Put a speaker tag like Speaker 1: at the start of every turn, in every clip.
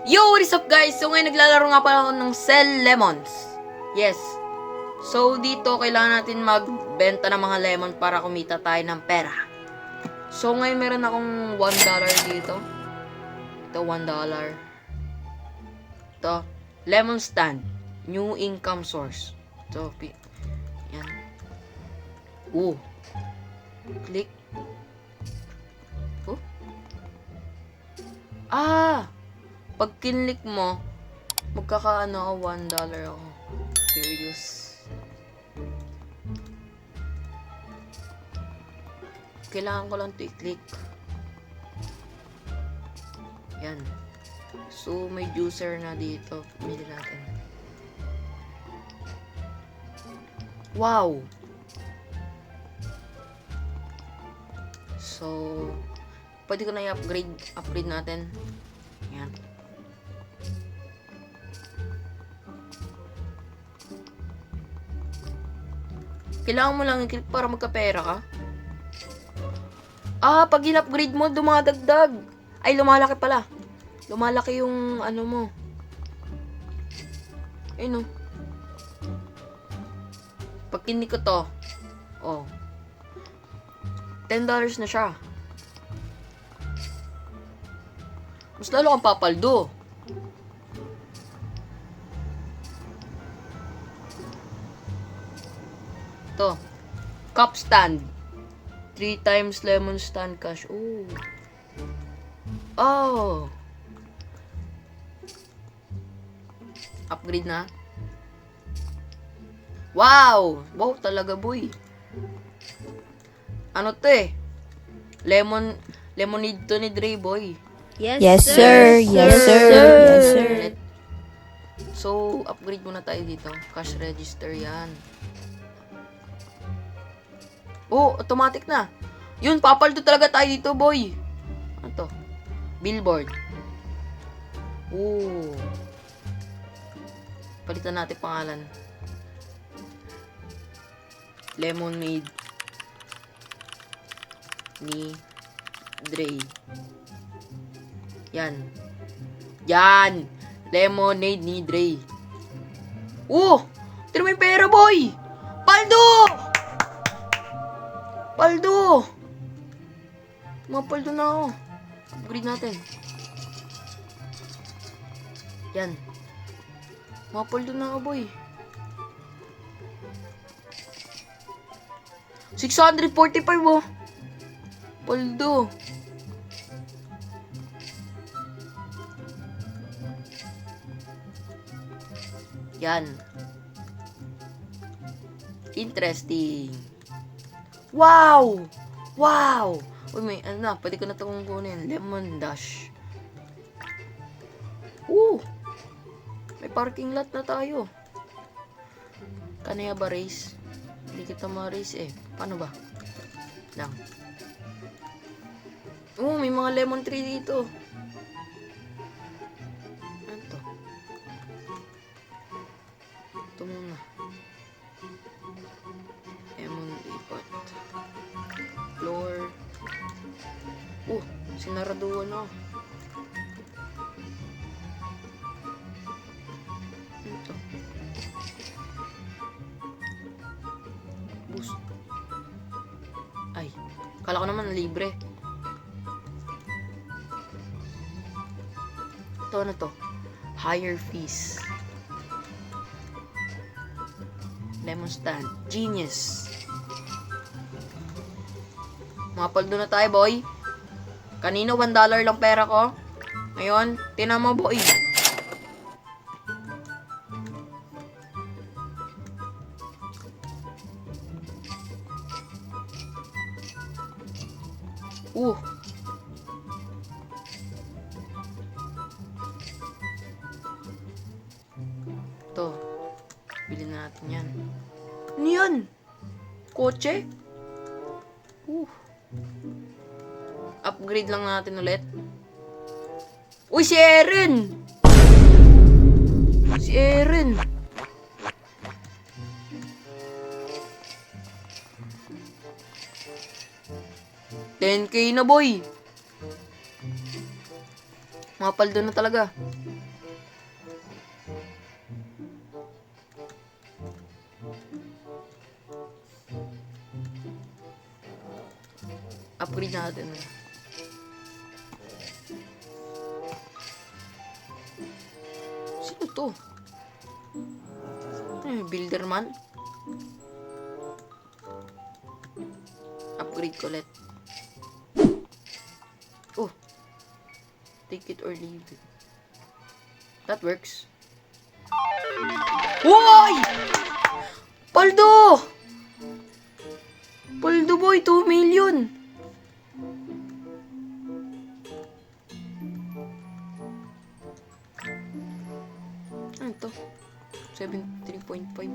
Speaker 1: Yo, what is up guys? So ngayon naglalaro nga pala ako ng Sell Lemons. Yes. So dito kailangan natin magbenta ng mga lemon para kumita tayo ng pera. So ngayon meron akong $1 dito. Ito $1. Ito, lemon stand. New income source. Ito, yan. Click. Pag kinlik mo, magkakaano ako $1 ako. Serious. Kailangan ko lang ito i-click. Yan. So, may juicer na dito. Pumili natin. Wow! So, pwede ko na i-upgrade. Upgrade natin. Yan. Kailangan mo lang i-click para magkapera ka. Pag in-upgrade mo, dumadagdag. Ay, lumalaki pala. Lumalaki yung ano mo. Ayun o. Pag kinik ko to, $10 na siya. Mas lalo kang papaldo. Ito. Cup stand. 3 times lemon stand cash. Upgrade na. Wow! Wow talaga boy. Ano to eh? Lemonade to ni Dre boy.
Speaker 2: Yes, sir. Yes, sir. Yes, sir.
Speaker 1: So, upgrade muna tayo dito. Cash register yan. Automatic na. Yun, papaldo talaga tayo dito, boy. Ano to? Billboard. Palitan natin pangalan. Lemonade ni Dre. Yan. Lemonade ni Dre. Tira mo yung pera, boy! Paldo! Mapaldo na ako. Upgrade natin. Yan. Mapaldo na ako, boy. 645, Paldo. Yan. Interesting. Wow! Uy, may ano na. Pwede ko na itong kunin. Lemon Dash. May parking lot na tayo. Kanaya ba race? Hindi kita ma-race eh. Paano ba? Lang. May mga lemon tree dito. Ano to? Ito muna. Lemon lipat. Floor. Sinaraduan na. Ito. Boost. Ay, kala ko naman libre. Ito na to. Higher fees. Lemon stand. Genius. Mapaldo na tayo, boy. Kanino $1 lang pera ko. Ngayon, tinan mo, boy. Ito. Bilhin natin yan. Ano yan? Kotse? Upgrade lang natin ulit. Uy, si Eren! Si Eren! $10K na, boy! Mga paldo na talaga. Upgrade natin. Sino to? Builder man? Upgrade ko ulit. Oh. Take it or leave it. That works. Hoy! Paldo! Paldo boy, 2 million. Ano to? 73.5.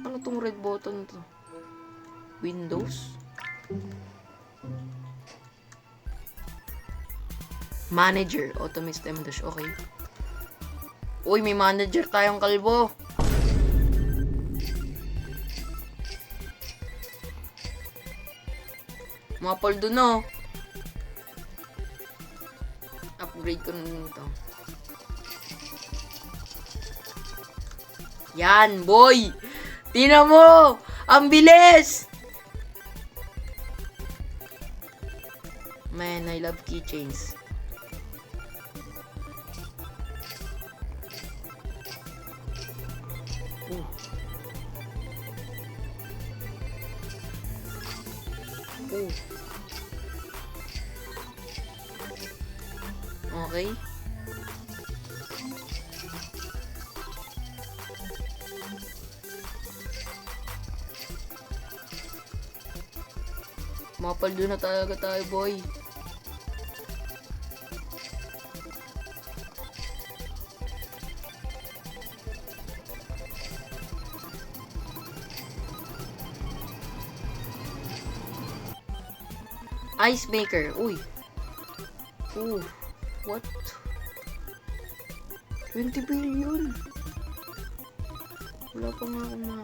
Speaker 1: Ano tong red button to? Windows? Manager. Automate stem dash. Okay. Uy, may manager tayong kalbo. Mga paldo no. Upgrade ko na nito. Yan, boy! Tingnan mo! Ang bilis! Man, I love keychains. Oh. Oh. Okay. Mapaldo na talaga tayo, boy. Ice maker. Uy. Ooh. What? 20 billion. Wala pa nga akong ano.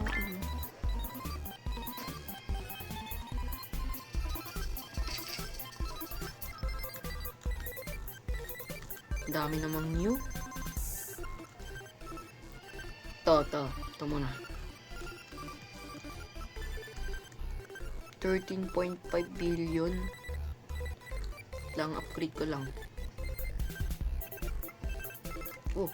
Speaker 1: Dami namang new. Ito muna. 13.5 billion. Lang, upgrade ko lang. Oh.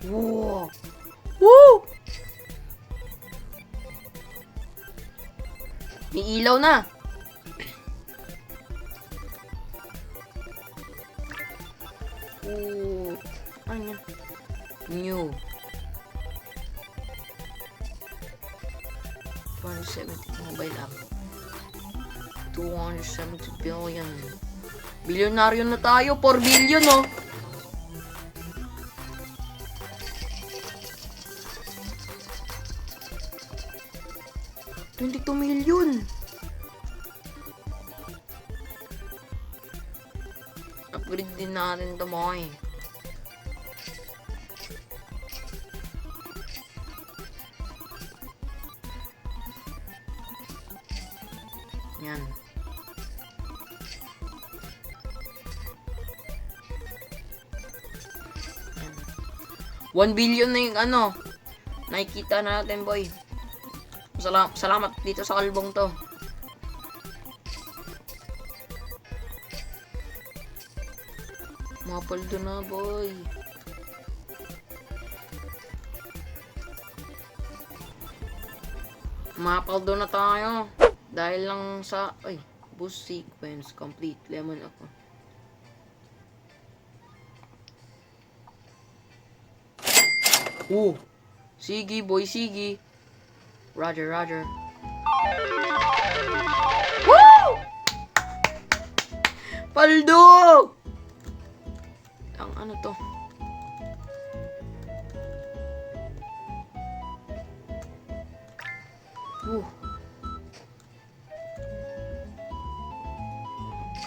Speaker 1: Wow. Woo! May ilaw na. Oh. Ano yan? New. 270 mobile app. 270 billion. Bilyonaryo na tayo. 4 billion, oh. $22 million. Upgrade din natin ito, boy. Yan. Yan. 1 billion na yung ano. Nakikita natin, boy. Salamat dito sa kalbong to. Mapaldo na, boy. Mapaldo na tayo. Dahil lang sa... Ay, boost sequence complete. Lemon ako. Sige, boy, sige. Roger, roger. Woo! Paldo! Ang ano to?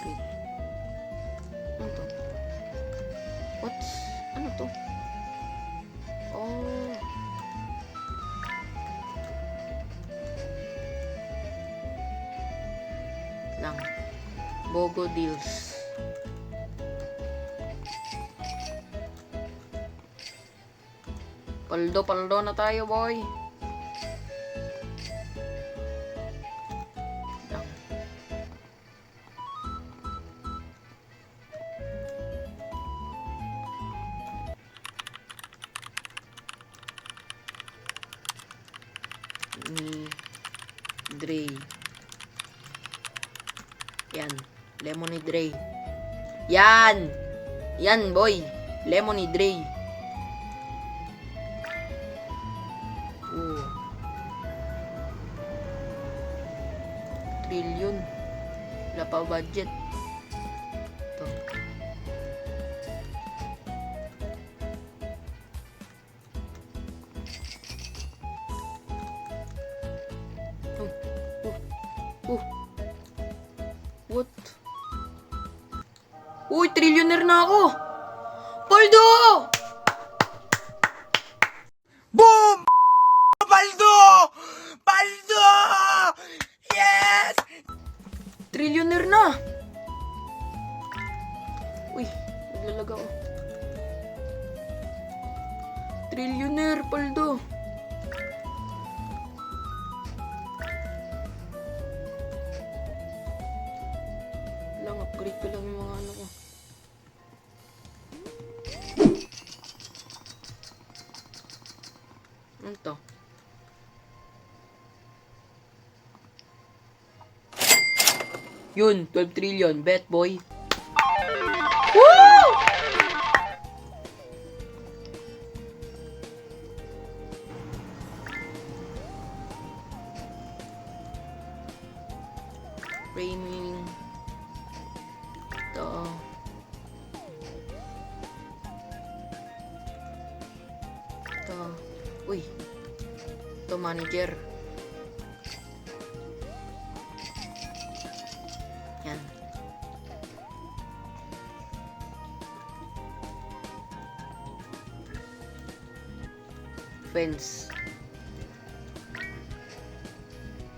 Speaker 1: Great. Ano to? What's... Ano to? Oh... lang. Bogo deals. Paldo na tayo, boy. Ni Dre. Yan. Lemony Dre. Yan! Yan, boy. Lemony Dre. Oh. Trillion. Wala pa budget. Ito. What? Uy, trillionaire na ako! Paldo!
Speaker 3: Boom! Paldo! Paldo! Yes!
Speaker 1: Trillionaire na! Uy, naglalag ako. Trillionaire, Paldo. Lang, upgrade ko lang yung mga ano ko. Ano to? Yun, 12 trillion. Bet, boy. Woo! Framing. Ito. Ito. Uy. Ito, manager. Yan. Fence.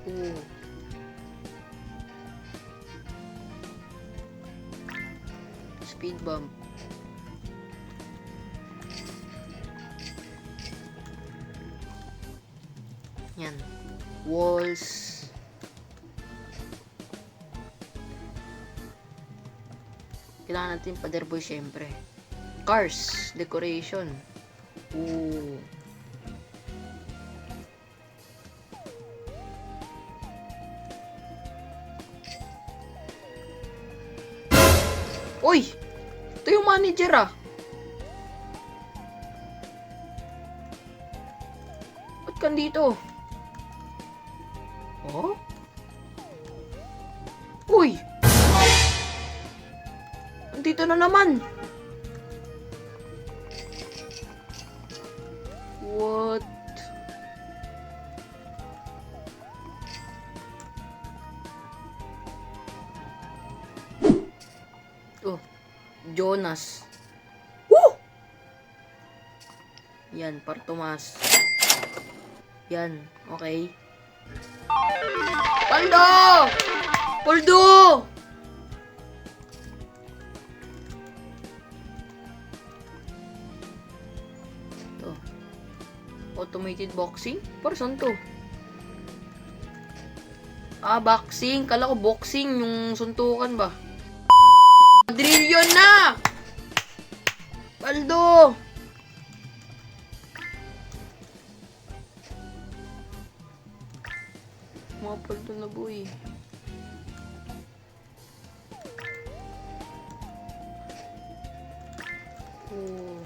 Speaker 1: Ooh. Speed bump. Yan. Walls. Kailangan natin paderboy syempre. Cars. Decoration. Ooh. Uy! Ito yung manager ah. Ba't kan dito? Oh? Uy! Andito na naman. What? Oh, Jonas. Woo! Yan, Partomas. Yan, okay. Paldo! Paldo! Ito. Automated boxing? Para saan to? Ah, boxing. Kala ko boxing. Yung suntukan ba? Trillion na! Paldo! Mga paldo na boy. Oh.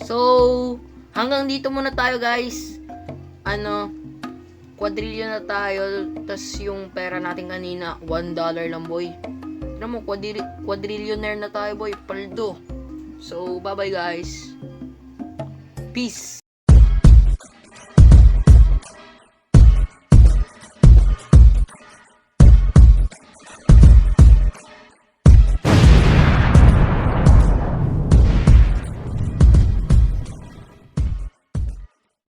Speaker 1: So, hanggang dito muna tayo guys. quadrillion na tayo. Tas yung pera natin kanina, $1 lang, boy. Tignan mo, quadrillionaire na tayo, boy. Paldo. So, bye-bye, guys. Peace.